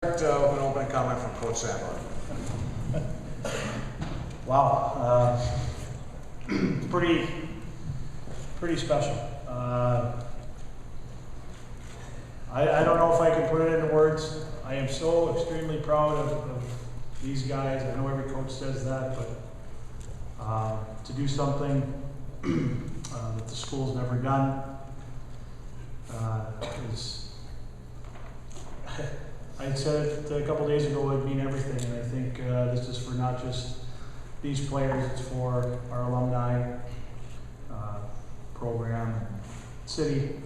With an opening comment from Coach Sandelin. Wow, pretty special. I don't know if I can put it into words. I am so extremely proud of these guys. I know every coach says that, but to do something that the school's never done is. I said it a couple days ago, it would mean everything, and I think this is for not just these players, it's for our alumni, program, city.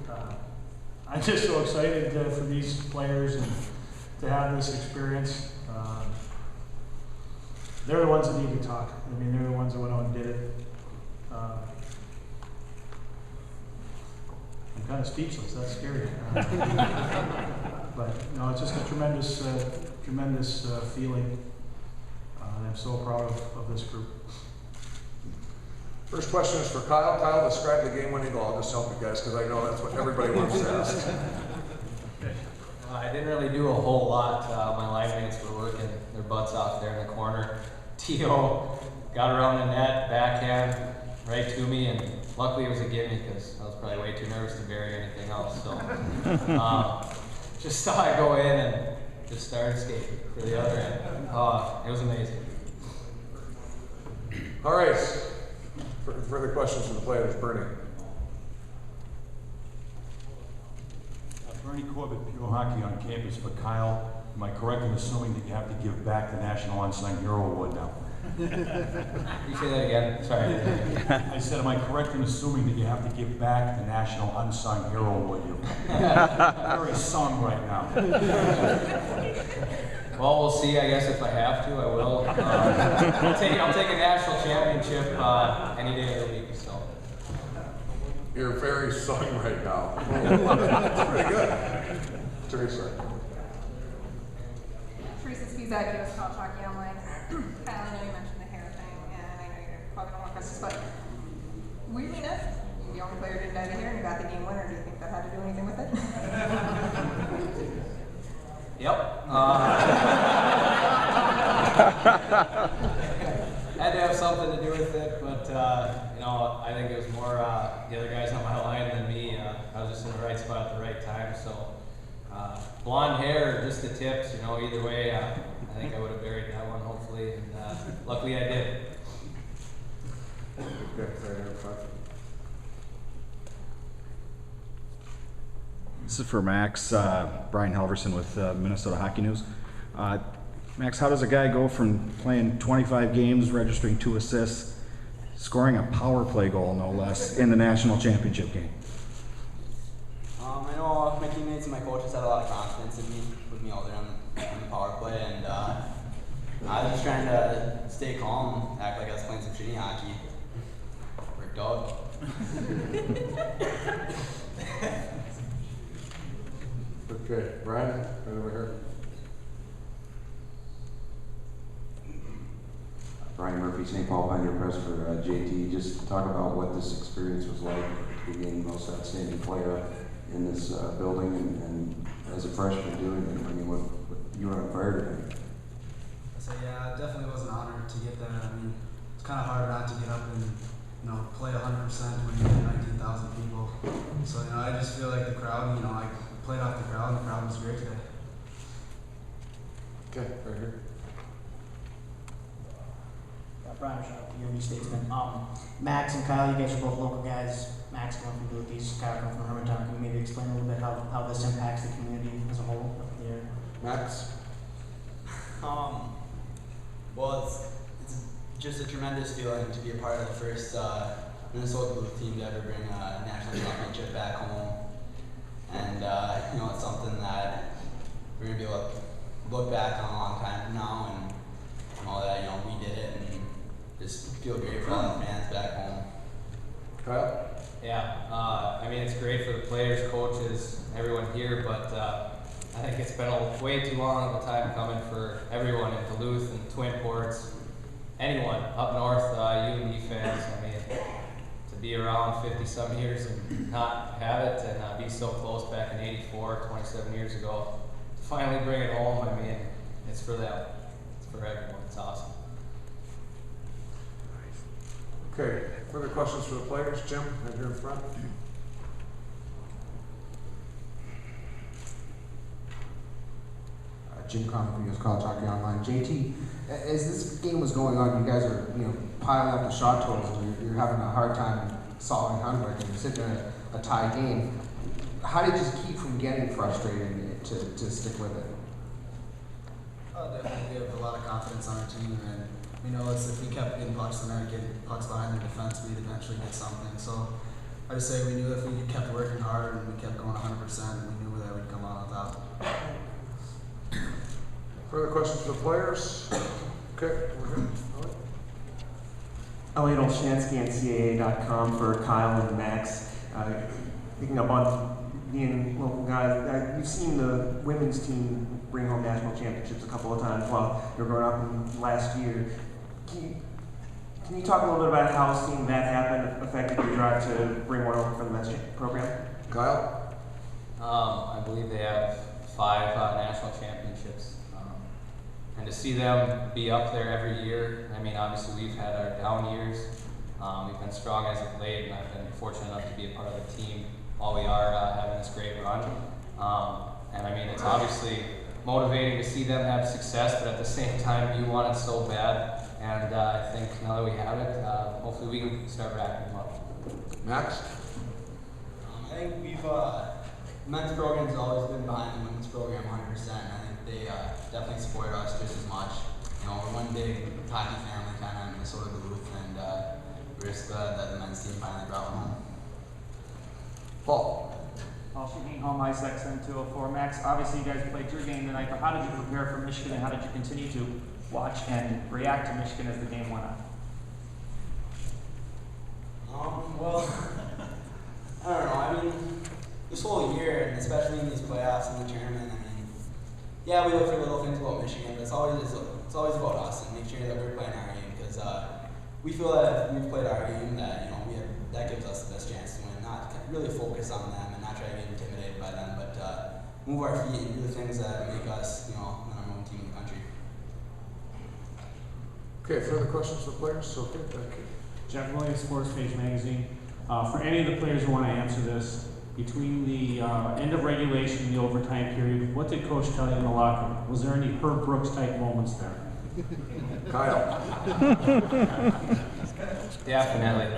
I'm just so excited for these players and to have this experience. They're the ones that need to talk. I mean, they're the ones that went out and did it. I'm kind of speechless, that's scary. But no, it's just a tremendous feeling. I'm so proud of this group. First question is for Kyle. Kyle, describe the game-winning goal. I'll just help you guys because I know that's what everybody wants to ask. I didn't really do a whole lot. My line mates were working their butts off there in the corner. T.O. got around the net, backhand, right to me, and luckily it was a gimme because I was probably way too nervous to bury anything else. So just saw it go in and just started skating for the other end. It was amazing. All right. Further questions from the players. Bernie. Bernie Corbett, Pure Hockey on campus for Kyle. Am I correct in assuming that you have to give back the National Unsung Hero Award now? You say that again? Sorry. I said, am I correct in assuming that you have to give back the National Unsung Hero Award? You're very sung right now. Well, we'll see. I guess if I have to, I will. I'll take a national championship any day of the week. So. You're very sung right now. That's pretty good. Teresa. Teresa Spizak, US College Hockey Online. Kyle, I know you mentioned the hair thing, and I know you're probably don't want questions, but weirdliness, you the only player who didn't dye the hair and you got the game winner. Do you think that had to do anything with it? Yep. Had to have something to do with it, but you know, I think it was more the other guys on my line than me. I was just in the right spot at the right time. So blonde hair, just the tips. You know, either way, I think I would have buried that one hopefully, and luckily I did. This is for Max, Brian Halverson with Minnesota Hockey News. Max, how does a guy go from playing 25 games, registering 2 assists, scoring a power play goal, no less, in the national championship game? I know my teammates and my coaches had a lot of confidence in me, put me out there on the power play, and I was just trying to stay calm, act like I was playing some shitty hockey. Worked out. Okay, Brian, right over here. Brian Murphy, St. Paul Pioneer Press for JT. Just talk about what this experience was like, being the most outstanding player in this building, and as a freshman doing it. I mean, what you were on fire today. So yeah, it definitely was an honor to get that. I mean, it's kind of hard not to get up and play 100% when you get 19,000 people. So I just feel like the crowd. I played off the crowd, and the crowd was great today. Okay, right here. Brian Shaw, UMD Statesman. Max and Kyle, you guys are both local guys. Max coming from Duluth East, Kyle coming from Hermantown. Can you maybe explain a little bit how this impacts the community as a whole up there? Max? Well, it's just a tremendous feeling to be a part of the first Minnesota-Duluth team to ever bring a national championship back home. And, it's something that we're going to be able to look back on a long time from now and all that, we did it and just feel great for all the fans back home. Kyle? Yeah, I mean, it's great for the players, coaches, everyone here, but I think it's been way too long of a time coming for everyone in Duluth and Twin Ports, anyone up north, UMD fans. I mean, to be around 50-some years and not have it and be so close back in '84, 27 years ago, finally bring it home, I mean, it's for them. It's for everyone. It's awesome. Okay, further questions for the players? Jim, right here in front. Jim Conley, College Hockey Online. JT, as this game was going on, you guys are piling up the shot totals, and you're having a hard time solving handwork, and you're sitting in a tie game. How did you keep from getting frustrated to stick with it? Definitely, we have a lot of confidence on our team, and we know if we kept getting pucks in there, getting pucks behind the defense, we'd eventually get something. So I just say we knew if we kept working hard and we kept going 100%, we knew that we'd come out on top. Further questions for the players? Okay, we're good. Elliot Olshansky, NCAA.com for Kyle and Max. Picking up on being local guys, you've seen the women's team bring home national championships a couple of times while you're growing up in last year. Can you talk a little bit about how seeing that happen affected your drive to bring one over for the men's program? Kyle? I believe they have 5 national championships. And to see them be up there every year, I mean, obviously we've had our down years. We've been strong as of late, and I've been fortunate enough to be a part of the team while we are having this great run. And I mean, it's obviously motivating to see them have success, but at the same time, you want it so bad. And I think now that we have it, hopefully we can start racking them up. Max? I think men's program has always been behind the women's program 100%. I think they definitely support us just as much. We're one big hockey family kind of in Minnesota-Duluth, and we're just glad that the men's team finally brought one home. Paul? Paul Schmidt, home ice XM204. Max, obviously you guys played your game tonight, but how did you prepare for Michigan, and how did you continue to watch and react to Michigan as the game went on? Well, I don't know. I mean, this whole year, and especially in these playoffs and the tournament, I mean, yeah, we look for little things about Michigan, but it's always about us and make sure that we're playing our game, because we feel that if we've played our game, that that gives us the best chance to win. Not really focus on them and not try to get intimidated by them, but move our feet and do the things that make us, the number one team in the country. Okay, further questions for players? Okay, thank you. Jeff Williams, Sports Page Magazine. For any of the players who want to answer this, between the end of regulation and the overtime period, what did Coach tell you in the locker room? Was there any Herb Brooks type moments there? Kyle? Definitely.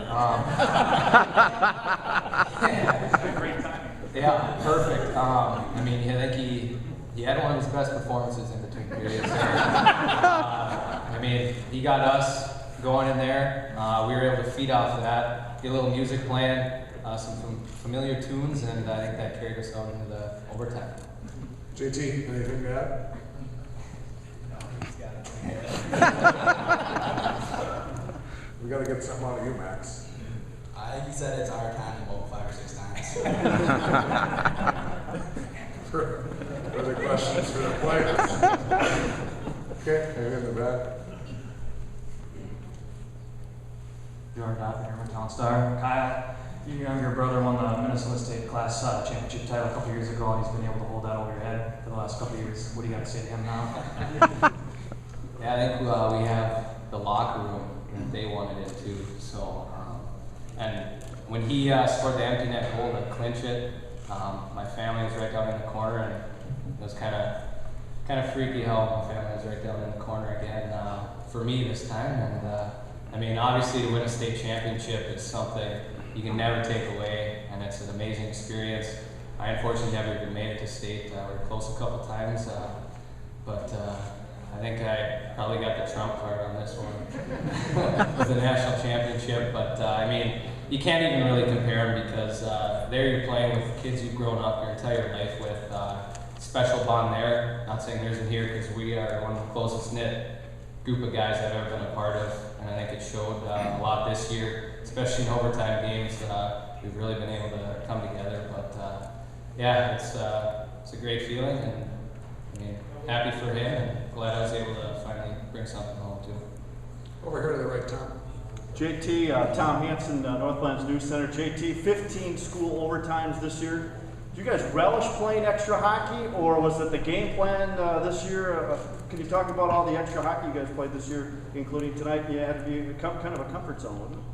Yeah, perfect. I mean, I think he had one of his best performances in between periods. I mean, he got us going in there. We were able to feed off of that, get a little music playing, some familiar tunes, and I think that carried us out into the overtime. JT, anything to add? We got to get something out of you, Max. I think he said it's our time about 5 or 6 times. Further questions for the players? Okay, anything in the back? Jordan Dodd, Hermantown Star. Kyle, your younger brother won the Minnesota State Class Championship title a couple years ago, and he's been able to hold that over your head for the last couple of years. What do you got to say to him now? Yeah, I think we have the locker room that they wanted it to. So, and when he scored the empty net goal to clinch it, my family was right down in the corner, and it was kind of freaky how my family was right down in the corner again for me this time. And I mean, obviously to win a state championship is something you can never take away, and it's an amazing experience. I unfortunately never even made it to state. We were close a couple times, but I think I probably got the trump card on this one with the national championship. But I mean, you can't even really compare them because there you're playing with kids you've grown up your entire life with. Special bond there. Not saying there isn't here because we are one of the closest knit group of guys I've ever been a part of, and I think it showed a lot this year, especially in overtime games. We've really been able to come together. But yeah, it's a great feeling, and I mean, happy for him, and glad I was able to finally bring something home too. Over here to the right, Tom. JT, Tom Hansen, Northlands News Center. JT, 15 school overtimes this year. Do you guys relish playing extra hockey, or was it the game plan this year? Can you talk about all the extra hockey you guys played this year, including tonight? You had to be kind of a comfort zone, wasn't it?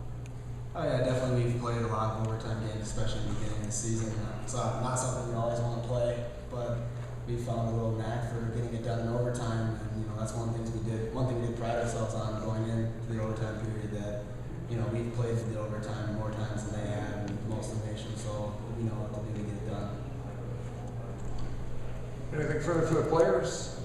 Oh yeah, definitely. We've played a lot of overtime games, especially in the beginning of the season. It's not something we always want to play, but we found a little knack for getting it done in overtime, and that's one thing we did pride ourselves on going into the overtime period. That we've played the overtime more times than they have in most of the nation, so we know what to do to get it done. Anything further for the players?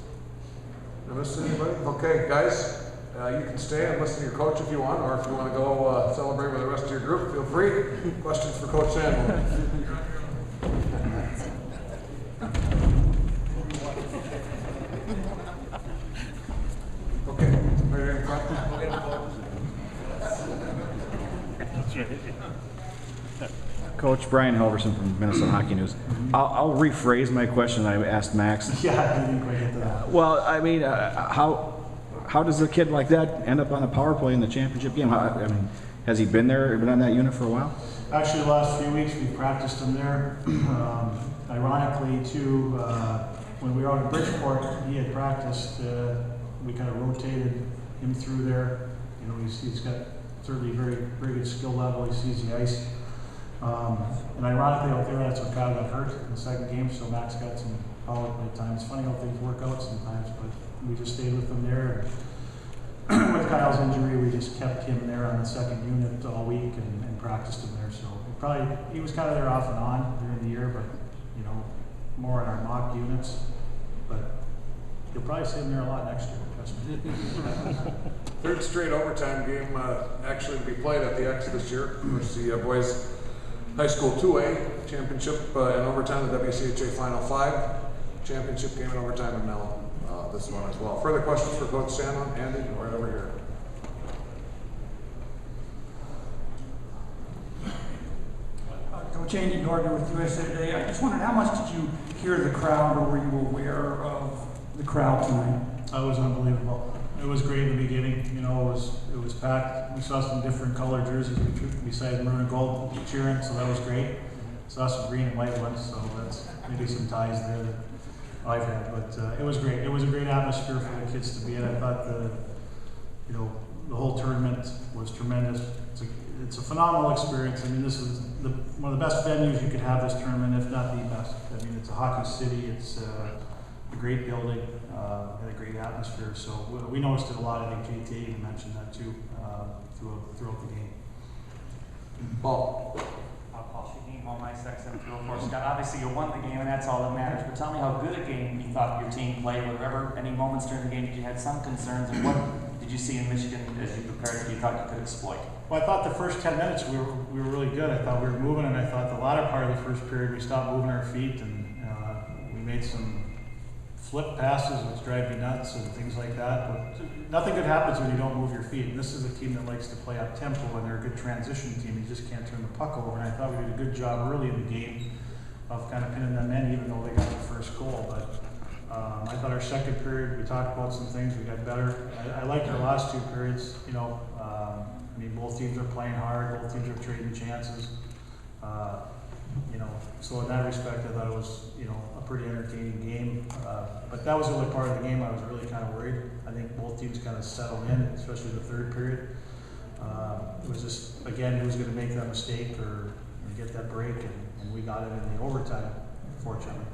Did I miss anybody? Okay, guys. You can stay and listen to your coach if you want, or if you want to go celebrate with the rest of your group, feel free. Questions for Coach Sandelin? Okay, right here in front. Coach Brian Helverson from Minnesota Hockey News. I'll rephrase my question I asked Max. Yeah, I didn't quite get to that. Well, I mean, how does a kid like that end up on a power play in the championship game? I mean, has he been on that unit for a while? Actually, the last few weeks we've practiced him there. Ironically, too, when we were out in Bridgeport, he had practiced. We kind of rotated him through there. He's got certainly very, very good skill level. He sees the ice. And ironically, out there, that's when Kyle got hurt in the second game, so Max got some power play time. It's funny how things work out sometimes, but we just stayed with him there. With Kyle's injury, we just kept him there on the second unit all week and practiced him there. So he was kind of there off and on during the year, but more in our mock units. But you'll probably see him there a lot next year. Trust me. Third straight overtime game actually to be played at the X this year. Of course, the boys high school 2A championship in overtime, the WCHA Final 5 championship game in overtime, and now this one as well. Further questions for Coach Sandelin? Andy, right over here. Coach Andy Gardner with USA Today. I just wondered, how much did you hear the crowd, or were you aware of the crowd tonight? It was unbelievable. It was great in the beginning. It was packed. We saw some different colored jerseys besides maroon and gold cheering, so that was great. Saw some green and white ones, so that's maybe some ties there that I've had. But it was great. It was a great atmosphere for the kids to be in. I thought the whole tournament was tremendous. It's a phenomenal experience. I mean, this is one of the best venues you could have this tournament, if not the best. I mean, it's a hockey city. It's a great building and a great atmosphere. So we noticed it a lot. I think JT even mentioned that too throughout the game. Paul. Paul Shaheen, Home Ice X7-204. Scott, obviously you won the game and that's all that matters, but tell me how good a game you thought your team played. Were there ever any moments during the game that you had some concerns, and what did you see in Michigan as you prepared that you thought you could exploit? Well, I thought the first 10 minutes we were really good. I thought we were moving, and I thought the latter part of the first period we stopped moving our feet, and we made some flip passes, which drive me nuts, and things like that. But nothing good happens when you don't move your feet. And this is a team that likes to play up tempo, and they're a good transition team. You just can't turn the puck over. And I thought we did a good job early in the game of kind of pinning them in, even though they got the first goal. But I thought our second period, we talked about some things, we got better. I liked our last two periods. I mean, both teams are playing hard, both teams are trading chances. So in that respect, I thought it was, a pretty entertaining game. But that was the only part of the game I was really kind of worried. I think both teams kind of settled in, especially the third period. It was just, again, who was going to make that mistake or get that break, and we got it in the overtime, fortunately.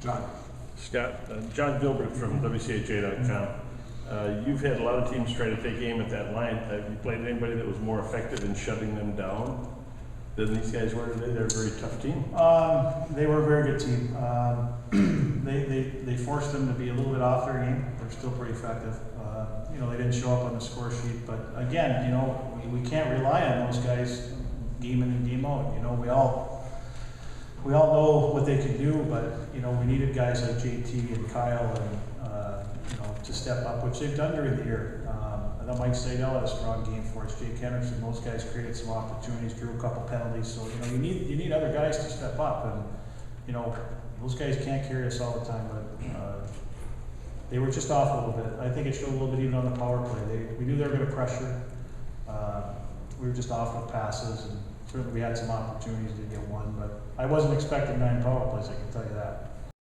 John. Scott, John Gilbert from WCHA.com. You've had a lot of teams try to take aim at that line. Have you played anybody that was more effective in shutting them down than these guys were today? They're a very tough team. They were a very good team. They forced them to be a little bit off their game. They're still pretty effective. They didn't show up on the score sheet, but again, we can't rely on those guys game in and game out. We all know what they can do, but we needed guys like JT and Kyle and to step up, which they've done during the year. I know Mike Seidel had a strong game for us. Jake Henderson, those guys created some opportunities, drew a couple penalties. So you need other guys to step up, and those guys can't carry us all the time. But they were just off a little bit. I think it showed a little bit even on the power play. We knew they were going to pressure. We were just off with passes and certainly we had some opportunities to get one, but I wasn't expecting 9 power plays, I can tell you that.